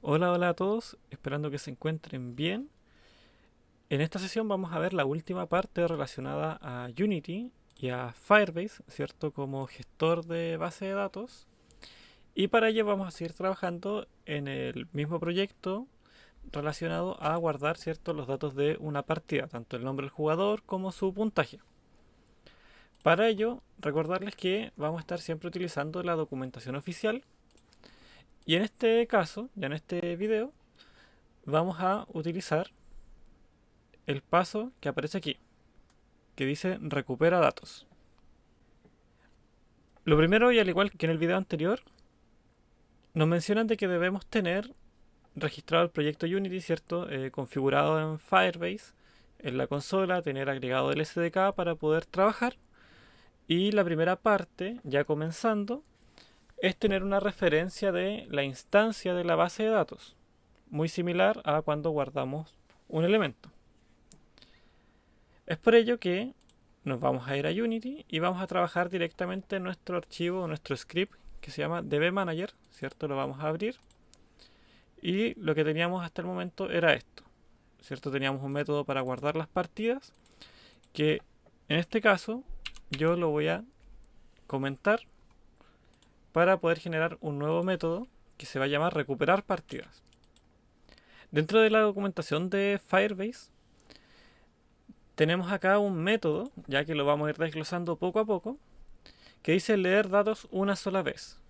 Hola, hola a todos, esperando que se encuentren bien. En esta sesión vamos a ver la última parte relacionada a Unity y a Firebase, ¿cierto? Como gestor de base de datos. Y para ello vamos a seguir trabajando en el mismo proyecto relacionado a guardar, ¿cierto? Los datos de una partida, tanto el nombre del jugador como su puntaje. Para ello, recordarles que vamos a estar siempre utilizando la documentación oficial. Y en este caso, ya en este video, vamos a utilizar el paso que aparece aquí, que dice recupera datos. Lo primero, y al igual que en el video anterior, nos mencionan de que debemos tener registrado el proyecto Unity, ¿cierto? Configurado en Firebase, en la consola, tener agregado el SDK para poder trabajar. Y la primera parte, ya comenzando, es tener una referencia de la instancia de la base de datos, muy similar a cuando guardamos un elemento. Es por ello que nos vamos a ir a Unity y vamos a trabajar directamente en nuestro archivo, nuestro script que se llama dbmanager, ¿cierto? Lo vamos a abrir y lo que teníamos hasta el momento era esto, ¿cierto? Teníamos un método para guardar las partidas que en este caso yo lo voy a comentar para poder generar un nuevo método que se va a llamar recuperar partidas. Dentro de la documentación de Firebase tenemos acá un método, ya que lo vamos a ir desglosando poco a poco, que dice leer datos una sola vez.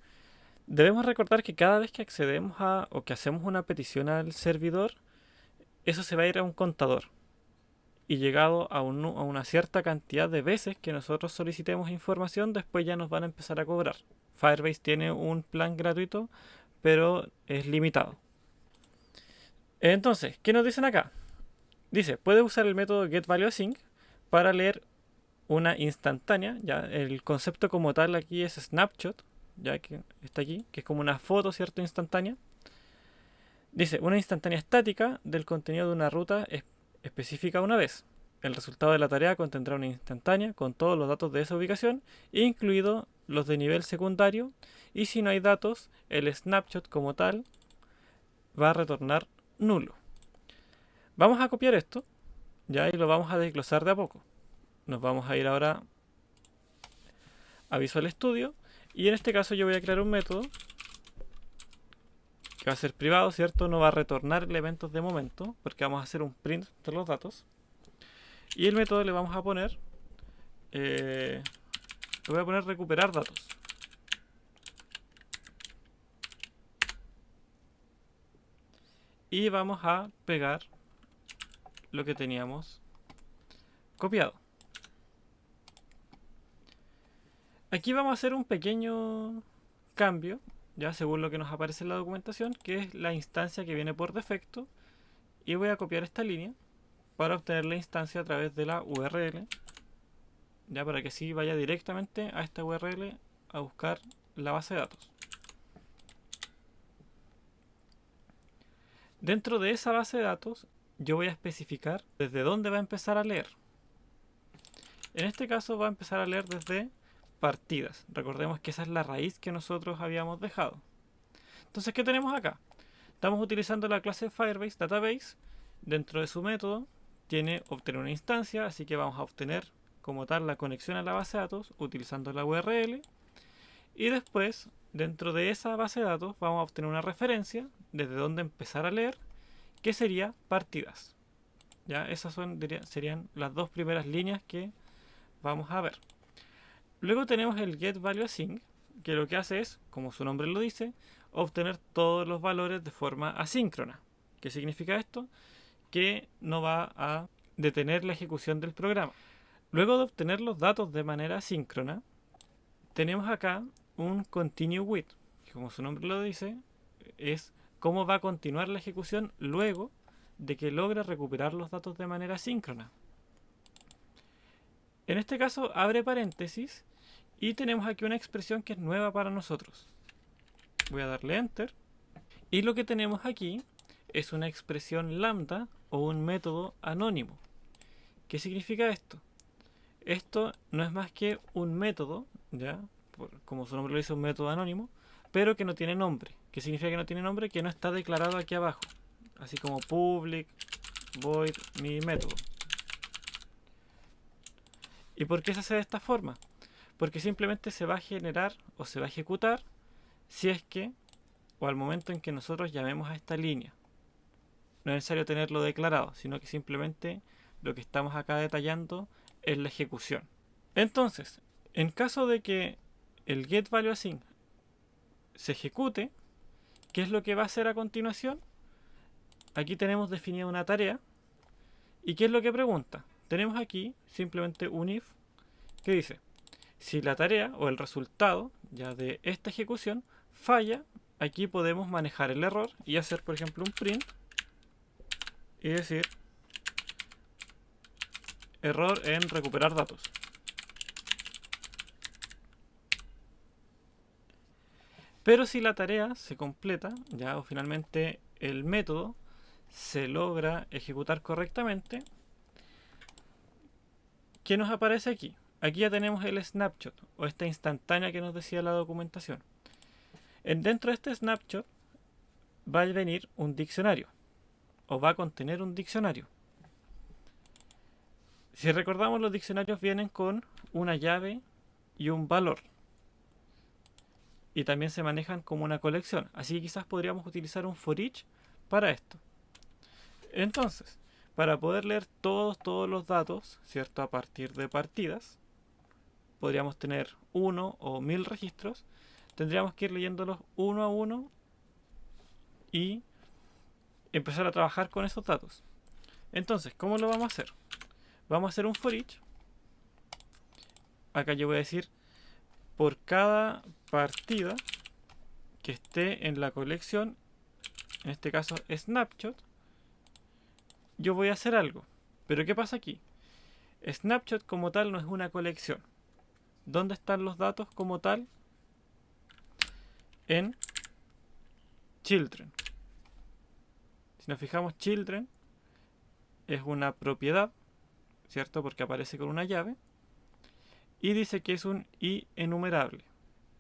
Debemos recordar que cada vez que accedemos a o que hacemos una petición al servidor, eso se va a ir a un contador. Y llegado a una cierta cantidad de veces que nosotros solicitemos información, después ya nos van a empezar a cobrar. Firebase tiene un plan gratuito, pero es limitado. Entonces, ¿qué nos dicen acá? Dice, puede usar el método getValueAsync para leer una instantánea. Ya, el concepto como tal aquí es snapshot, ya que está aquí, que es como una foto, ¿cierto? Instantánea. Dice, una instantánea estática del contenido de una ruta específica una vez. El resultado de la tarea contendrá una instantánea con todos los datos de esa ubicación, incluidos los de nivel secundario, y si no hay datos, el snapshot como tal va a retornar nulo. Vamos a copiar esto, ya, y lo vamos a desglosar de a poco. Nos vamos a ir ahora a Visual Studio, y en este caso yo voy a crear un método que va a ser privado, ¿cierto? No va a retornar elementos de momento, porque vamos a hacer un print de los datos. Y el método le vamos a poner, le voy a poner recuperar datos. Y vamos a pegar lo que teníamos copiado. Aquí vamos a hacer un pequeño cambio, ya según lo que nos aparece en la documentación, que es la instancia que viene por defecto. Y voy a copiar esta línea para obtener la instancia a través de la URL, ya para que así vaya directamente a esta URL a buscar la base de datos. Dentro de esa base de datos yo voy a especificar desde dónde va a empezar a leer. En este caso va a empezar a leer desde partidas. Recordemos que esa es la raíz que nosotros habíamos dejado. Entonces, ¿qué tenemos acá? Estamos utilizando la clase Firebase Database. Dentro de su método tiene obtener una instancia, así que vamos a obtener como tal la conexión a la base de datos utilizando la URL. Y después, dentro de esa base de datos, vamos a obtener una referencia desde donde empezar a leer, que sería partidas. Ya, esas serían las dos primeras líneas que vamos a ver. Luego tenemos el getValueAsync, que lo que hace es, como su nombre lo dice, obtener todos los valores de forma asíncrona. ¿Qué significa esto? Que no va a detener la ejecución del programa. Luego de obtener los datos de manera asíncrona, tenemos acá un continue with, que como su nombre lo dice, es cómo va a continuar la ejecución luego de que logre recuperar los datos de manera síncrona. En este caso abre paréntesis y tenemos aquí una expresión que es nueva para nosotros. Voy a darle enter y lo que tenemos aquí es una expresión lambda o un método anónimo. ¿Qué significa esto? Esto no es más que un método, ya, como su nombre lo dice, un método anónimo, pero que no tiene nombre. ¿Qué significa que no tiene nombre? Que no está declarado aquí abajo. Así como public void mi método. ¿Y por qué se hace de esta forma? Porque simplemente se va a generar o se va a ejecutar si es que, o al momento en que nosotros llamemos a esta línea. No es necesario tenerlo declarado, sino que simplemente lo que estamos acá detallando es la ejecución. Entonces, en caso de que el getValueAssign se ejecute, ¿qué es lo que va a hacer a continuación? Aquí tenemos definida una tarea. ¿Y qué es lo que pregunta? Tenemos aquí simplemente un if que dice, si la tarea o el resultado ya de esta ejecución falla, aquí podemos manejar el error y hacer, por ejemplo, un print y decir error en recuperar datos. Pero si la tarea se completa, ya o finalmente el método se logra ejecutar correctamente, ¿qué nos aparece aquí? Aquí ya tenemos el snapshot o esta instantánea que nos decía la documentación. Dentro de este snapshot va a venir un diccionario o va a contener un diccionario. Si recordamos, los diccionarios vienen con una llave y un valor. Y también se manejan como una colección. Así que quizás podríamos utilizar un for each para esto. Entonces, para poder leer todos los datos, ¿cierto? A partir de partidas, podríamos tener 1 o 1000 registros. Tendríamos que ir leyéndolos uno a uno y empezar a trabajar con esos datos. Entonces, ¿cómo lo vamos a hacer? Vamos a hacer un for each. Acá yo voy a decir por cada partida que esté en la colección, en este caso snapshot, yo voy a hacer algo. Pero ¿qué pasa aquí? Snapshot como tal no es una colección. ¿Dónde están los datos como tal? En children. Si nos fijamos, children es una propiedad, ¿cierto? Porque aparece con una llave. Y dice que es un i enumerable.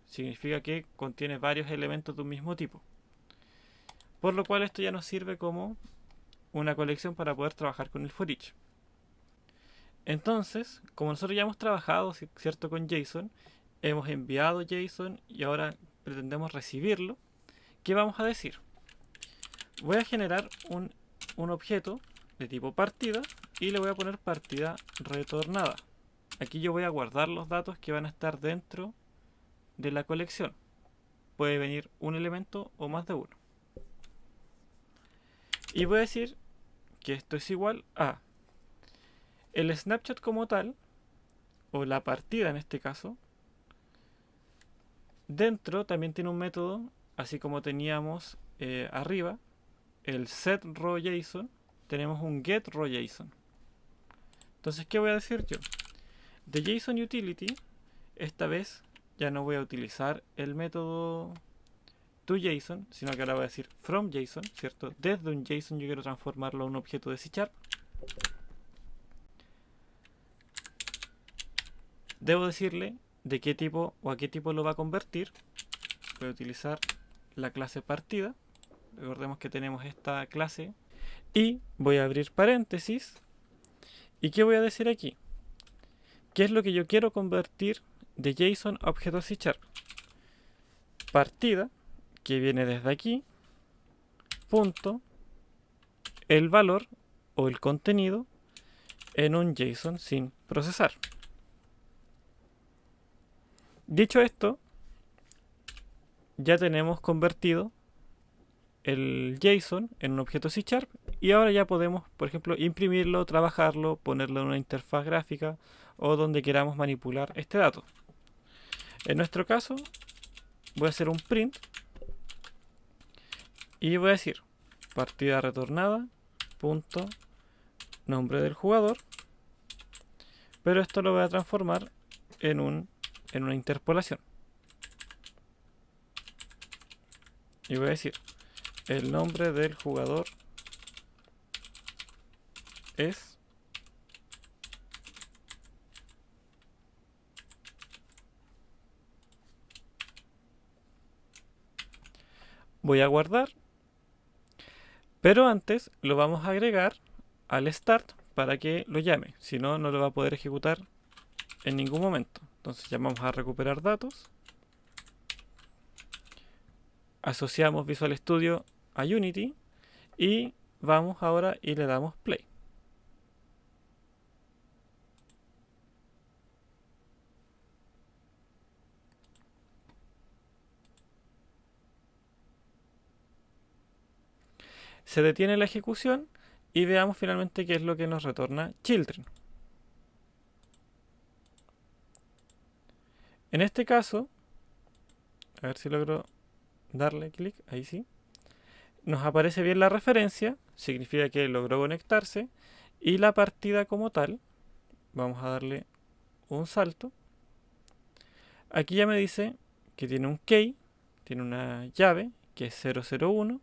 Significa que contiene varios elementos de un mismo tipo. Por lo cual esto ya nos sirve como una colección para poder trabajar con el for each. Entonces, como nosotros ya hemos trabajado, ¿cierto? Con JSON, hemos enviado JSON y ahora pretendemos recibirlo, ¿qué vamos a decir? Voy a generar un objeto de tipo partida y le voy a poner partida retornada. Aquí yo voy a guardar los datos que van a estar dentro de la colección. Puede venir un elemento o más de uno. Y voy a decir que esto es igual a el snapshot como tal, o la partida en este caso. Dentro también tiene un método, así como teníamos arriba, el setRowJSON, tenemos un getRowJSON. Entonces, ¿qué voy a decir yo? De JSON Utility, esta vez ya no voy a utilizar el método toJSON, sino que ahora voy a decir fromJSON, ¿cierto? Desde un JSON yo quiero transformarlo a un objeto de C#. Debo decirle de qué tipo o a qué tipo lo va a convertir. Voy a utilizar la clase partida. Recordemos que tenemos esta clase. Y voy a abrir paréntesis. ¿Y qué voy a decir aquí? ¿Qué es lo que yo quiero convertir de JSON a objeto C#? Partida, que viene desde aquí, punto, el valor o el contenido en un JSON sin procesar. Dicho esto, ya tenemos convertido el JSON en un objeto C# y ahora ya podemos, por ejemplo, imprimirlo, trabajarlo, ponerlo en una interfaz gráfica o donde queramos manipular este dato. En nuestro caso, voy a hacer un print y voy a decir partida retornada punto nombre del jugador, pero esto lo voy a transformar en una interpolación y voy a decir el nombre del jugador es Voy a guardar, pero antes lo vamos a agregar al start para que lo llame, si no, no lo va a poder ejecutar en ningún momento. Entonces llamamos a recuperar datos, asociamos Visual Studio a Unity y vamos ahora y le damos play. Se detiene la ejecución y veamos finalmente qué es lo que nos retorna Children. En este caso, a ver si logro darle clic, ahí sí. Nos aparece bien la referencia, significa que logró conectarse, y la partida como tal, vamos a darle un salto. Aquí ya me dice que tiene un key, tiene una llave que es 001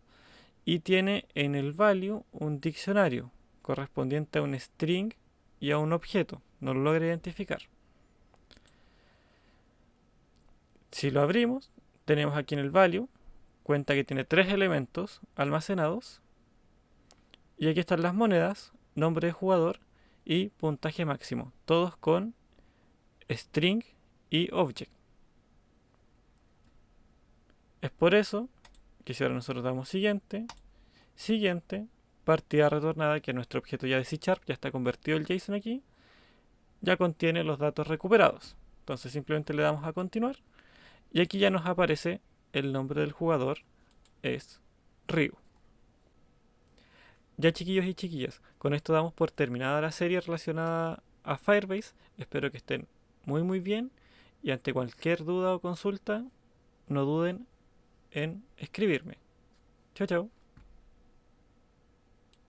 y tiene en el value un diccionario correspondiente a un string y a un objeto. No lo logra identificar. Si lo abrimos, tenemos aquí en el value, cuenta que tiene 3 elementos almacenados. Y aquí están las monedas, nombre de jugador y puntaje máximo. Todos con string y object. Es por eso que si ahora nosotros damos siguiente, siguiente, partida retornada, que nuestro objeto ya de C# ya está convertido el JSON aquí, ya contiene los datos recuperados. Entonces simplemente le damos a continuar y aquí ya nos aparece el nombre del jugador, es Ryu. Ya chiquillos y chiquillas, con esto damos por terminada la serie relacionada a Firebase. Espero que estén muy bien y ante cualquier duda o consulta no duden en escribirme. Chao, chao.